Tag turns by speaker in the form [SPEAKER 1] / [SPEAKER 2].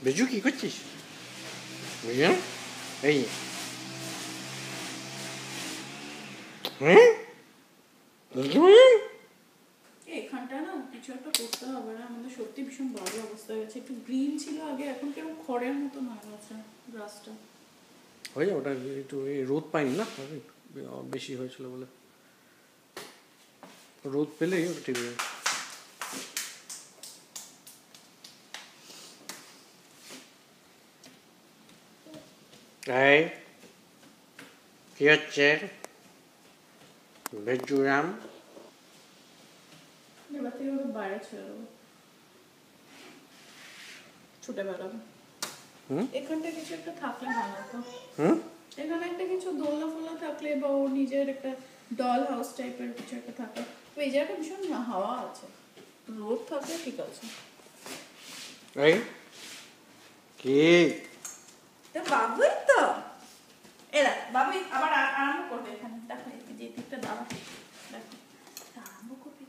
[SPEAKER 1] বেজু কি করছিস? বুঝলাম এই
[SPEAKER 2] এখানটা না কিছু একটা করতে হবে না, আমাদের সত্যি ভীষণ বাজে অবস্থা হয়ে গেছে। একটু গ্রিন ছিল আগে, এখন কেমন খড়ের মতন হয়ে গেছে গ্রাসটা।
[SPEAKER 1] হয়ে যাবে, ওটা একটু রোদ পাইনি না, বেশি হয়েছিল বলে। রোদ পেলেই ওটা ঠিক হয়ে যাবে। এই কি হচ্ছে? ভেজুরাম
[SPEAKER 2] এবার থেকে ওকে বাইরে ছেড়ে দেবো, ছুটে বেড়াবে। এখানটা কিছু একটা থাকলে ভালো হতো। এখানে একটা কিছু দোলনা ফোলনা থাকলে বা ওর নিজের একটা ডল হাউস টাইপের কিছু একটা থাকলে। এই জায়গাটা ভীষণ হাওয়া আছে, রোদ থাকলে ঠিক আছে।
[SPEAKER 1] এই কি
[SPEAKER 2] বাবুই তো এরা বাবুই আবার আরম্ভ করবে এখানে, দেখো যে দিকটা দাঁড়া, দেখো আরম্ভ করবে।